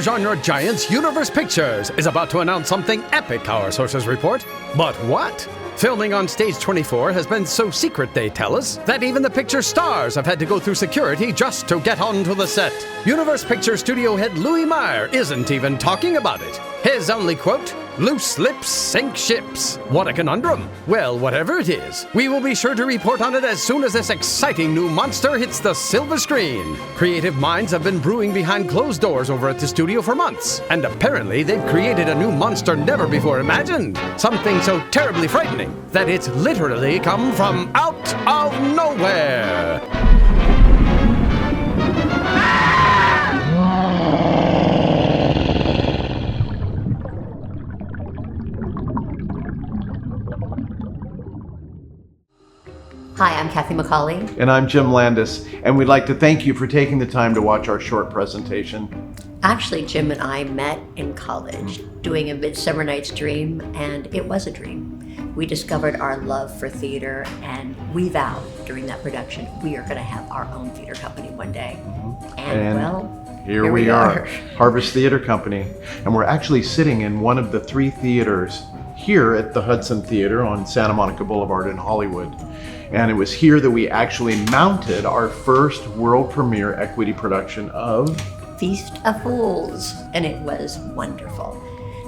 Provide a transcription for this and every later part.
genre giants Universe Pictures is about to announce something epic, our sources report. But what? Filming on Stage 24 has been so secret, they tell us, that even the picture stars have had to go through security just to get onto the set. Universe Pictures studio head Louis Meyer isn't even talking about it. His only quote, "Loose lips sink ships." What a conundrum. Well, whatever it is, we will be sure to report on it as soon as this exciting new monster hits the silver screen. Creative minds have been brewing behind closed doors over at the studio for months, and apparently they've created a new monster never before imagined. Something so terribly frightening that it's literally come from out of nowhere. Hi, I'm Kathy McCauley. And I'm Jim Landis, and we'd like to thank you for taking the time to watch our short presentation. Actually, Jim and I met in college doing A Midsummer Night's Dream, and it was a dream. We discovered our love for theater, and we vowed during that production we are going to have our own theater company one day. And well, here we are, Harvest Theater Company. And we're actually sitting in one of the 3 theaters here at the Hudson Theater on Santa Monica Boulevard in Hollywood. And it was here that we actually mounted our first world premiere equity production of Feast of Fools, and it was wonderful.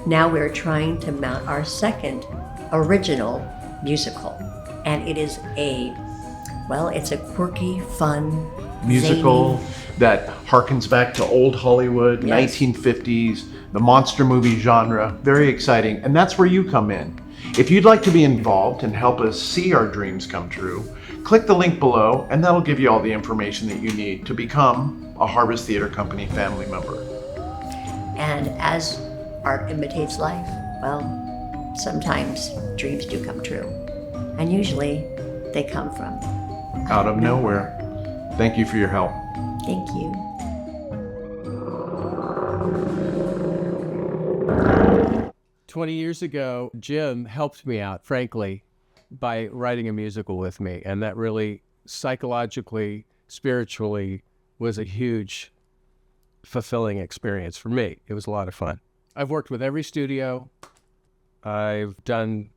Now we're trying to mount our second original musical, and it is it's a quirky, fun musical zany that harkens back to old Hollywood, Yes. 1950s, the monster movie genre. Very exciting, and that's where you come in. If you'd like to be involved and help us see our dreams come true, click the link below and that'll give you all the information that you need to become a Harvest Theater Company family member. And as art imitates life, well, sometimes dreams do come true. And usually they come from Out of nowhere. Thank you for your help. Thank you. "20 years ago, Jim helped me out, frankly, by writing a musical with me. And that really psychologically, spiritually, was a huge, fulfilling experience for me. It was a lot of fun. I've worked with every studio. I've done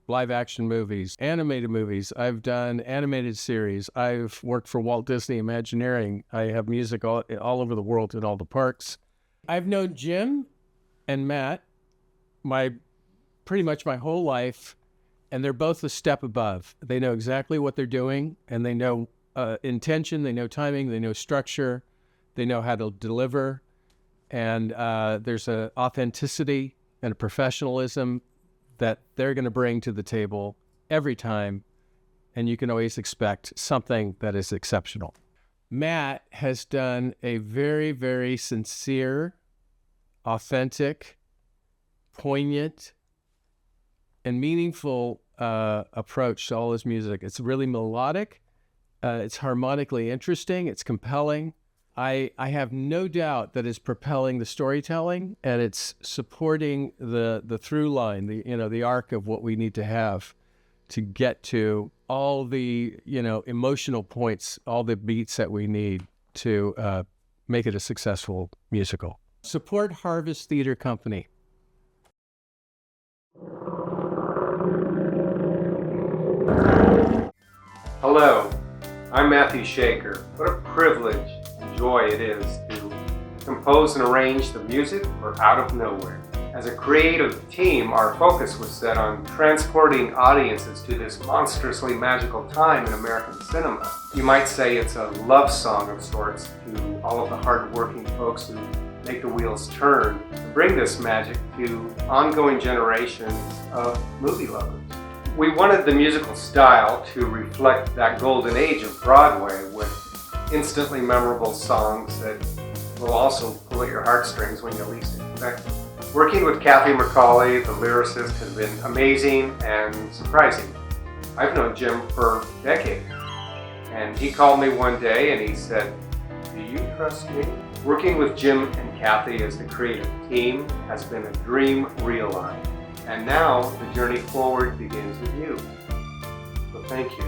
live action movies, animated movies. I've done animated series. I've worked for Walt Disney Imagineering. I have music all over the world in all the parks. I've known Jim and Matt pretty much my whole life, and they're both a step above. They know exactly what they're doing, and they know intention, they know timing, they know structure, they know how to deliver, and there's an authenticity and a professionalism that they're going to bring to the table every time, and you can always expect something that is exceptional. Matt has done a very, very sincere, authentic, poignant, and meaningful approach to all his music. It's really melodic, it's harmonically interesting, it's compelling. I have no doubt that it's propelling the storytelling, and it's supporting the through line, the arc of what we need to have to get to all the emotional points, all the beats that we need to make it a successful musical. Support Harvest Theater Company. Hello, I'm Matthew Shaker. What a privilege and joy it is to compose and arrange the music for Out of Nowhere. As a creative team, our focus was set on transporting audiences to this monstrously magical time in American cinema. You might say it's a love song of sorts to all of the hard-working folks who make the wheels turn to bring this magic to ongoing generations of movie lovers. We wanted the musical style to reflect that golden age of Broadway with instantly memorable songs that will also pull at your heartstrings when you least expect it. Working with Kathy McCauley, the lyricist, has been amazing and surprising. I've known Jim for decades, and he called me one day and he said, "Do you trust me?" Working with Jim and Kathy as the creative team has been a dream realized. And now the journey forward begins with you. So thank you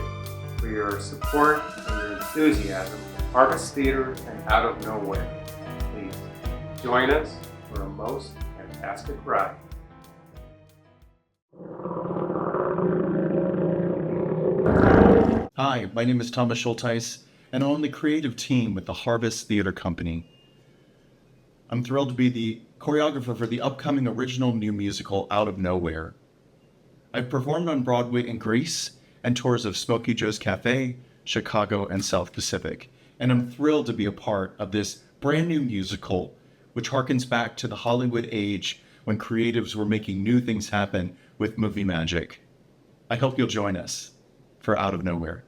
for your support and your enthusiasm, Harvest Theater and Out of Nowhere. Please Join us for a most fantastic ride. Hi, my name is Thomas Schulteis, and I'm on the creative team with the Harvest Theater Company. I'm thrilled to be the choreographer for the upcoming original new musical, Out of Nowhere. I've performed on Broadway in Greece and tours of Smokey Joe's Cafe, Chicago, and South Pacific, and I'm thrilled to be a part of this brand new musical, which harkens back to the Hollywood age when creatives were making new things happen with movie magic. I hope you'll join us for Out of Nowhere.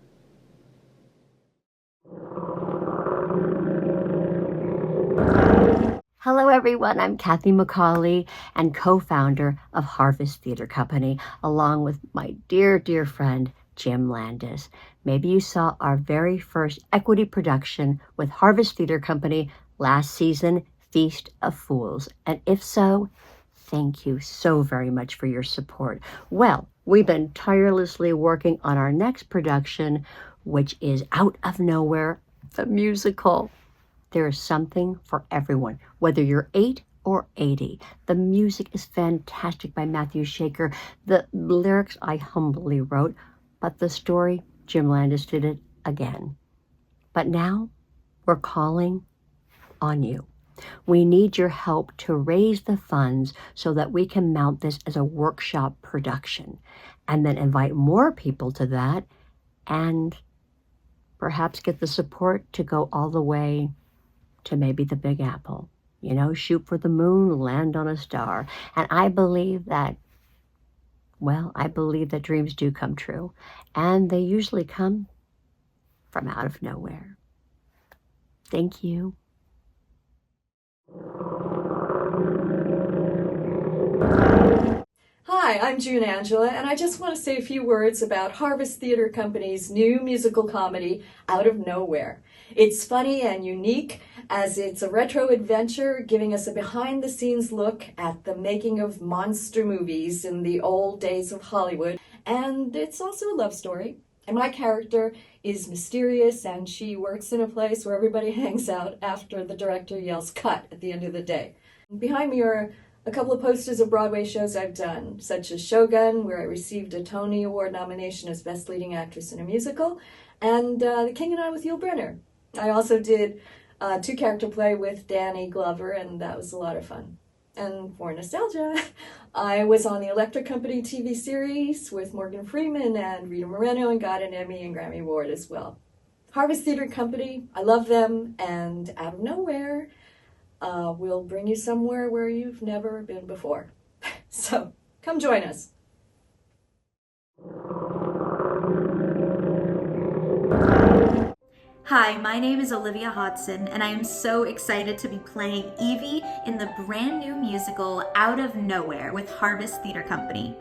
Hello, everyone. I'm Kathy McCauley and co-founder of Harvest Theater Company, along with my dear, dear friend, Jim Landis. Maybe you saw our very first equity production with Harvest Theater Company last season, Feast of Fools. And if so, thank you so very much for your support. Well, we've been tirelessly working on our next production, which is Out of Nowhere, the musical. There is something for everyone, whether you're 8 or 80. The music is fantastic by Matthew Shaker. The lyrics I humbly wrote, but the story, Jim Landis did it again. But now we're calling on you. We need your help to raise the funds so that we can mount this as a workshop production and then invite more people to that and perhaps get the support to go all the way to maybe the Big Apple. You know, shoot for the moon, land on a star. And I believe that, well, I believe that dreams do come true. And they usually come from out of nowhere. Thank you. Hi, I'm June Angela, and I just want to say a few words about Harvest Theater Company's new musical comedy, Out of Nowhere. It's funny and unique, as it's a retro adventure giving us a behind-the-scenes look at the making of monster movies in the old days of Hollywood. And it's also a love story. And my character is mysterious, and she works in a place where everybody hangs out after the director yells cut at the end of the day. Behind me are a couple of posters of Broadway shows I've done, such as Shogun, where I received a Tony Award nomination as Best Leading Actress in a Musical, and The King and I with Yul Brynner. I also did a 2-character play with Danny Glover, and that was a lot of fun. And for nostalgia, I was on the Electric Company TV series with Morgan Freeman and Rita Moreno and got an Emmy and Grammy Award as well. Harvest Theater Company, I love them, and Out of Nowhere, we'll bring you somewhere where you've never been before. So, come join us. Hi, my name is Olivia Hodson, and I am so excited to be playing Evie in the brand new musical Out of Nowhere with Harvest Theater Company.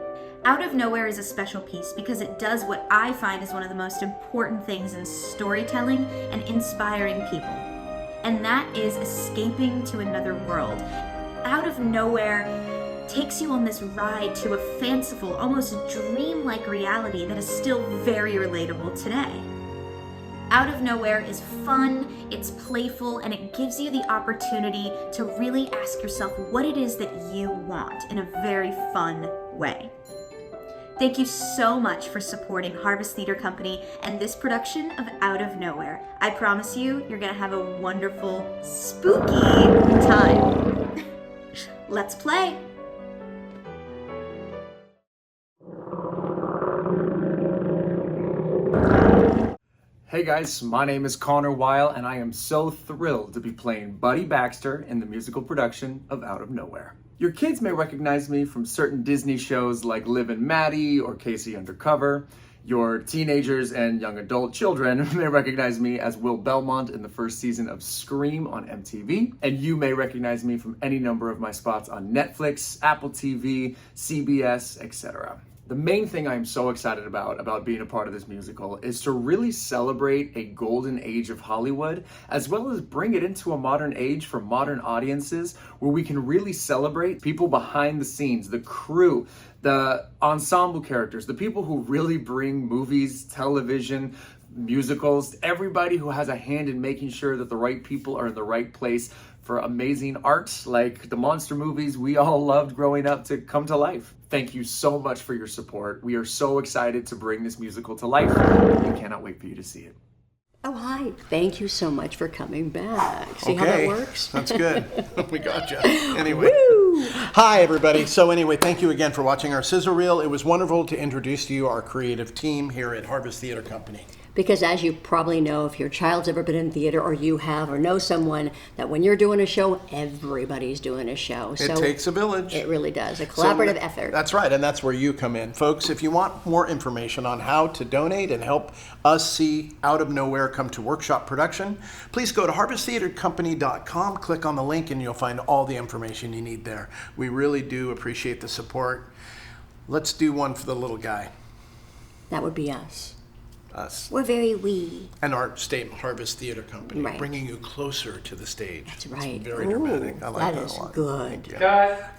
Out of Nowhere is a special piece because it does what I find is one of the most important things in storytelling and inspiring people. And that is escaping to another world. Out of Nowhere takes you on this ride to a fanciful, almost dreamlike reality that is still very relatable today. Out of Nowhere is fun, it's playful, and it gives you the opportunity to really ask yourself what it is that you want in a very fun way. Thank you so much for supporting Harvest Theater Company and this production of Out of Nowhere. I promise you, you're gonna have a wonderful, spooky time. Let's play. Hey guys, my name is Connor Weil, and I am so thrilled to be playing Buddy Baxter in the musical production of Out of Nowhere. Your kids may recognize me from certain Disney shows like Liv and Maddie or Casey Undercover. Your teenagers and young adult children may recognize me as Will Belmont in the first season of Scream on MTV. And you may recognize me from any number of my spots on Netflix, Apple TV, CBS, etc. The main thing I'm so excited about being a part of this musical is to really celebrate a golden age of Hollywood, as well as bring it into a modern age for modern audiences where we can really celebrate people behind the scenes, the crew, the ensemble characters, the people who really bring movies, television, musicals, everybody who has a hand in making sure that the right people are in the right place for amazing art like the monster movies we all loved growing up to come to life. Thank you so much for your support. We are so excited to bring this musical to life. We cannot wait for you to see it. Oh, hi. Thank you so much for coming back. See how that works? That's good. We got you. Anyway. Hi, everybody. So anyway, thank you again for watching our sizzle reel. It was wonderful to introduce to you our creative team here at Harvest Theater Company. Because as you probably know, if your child's ever been in theater or you have or know someone, that when you're doing a show, everybody's doing a show. It takes a village. It really does. A collaborative effort. That's right, and that's where you come in. Folks, if you want more information on how to donate and help us see Out of Nowhere come to workshop production, please go to harvesttheatercompany.com, click on the link, and you'll find all the information you need there. We really do appreciate the support. Let's do one for the little guy. That would be us. Us. We're very wee. And our statement, Harvest Theater Company, Right. bringing you closer to the stage. That's right. It's very dramatic. I like that a lot. That is good. Cut.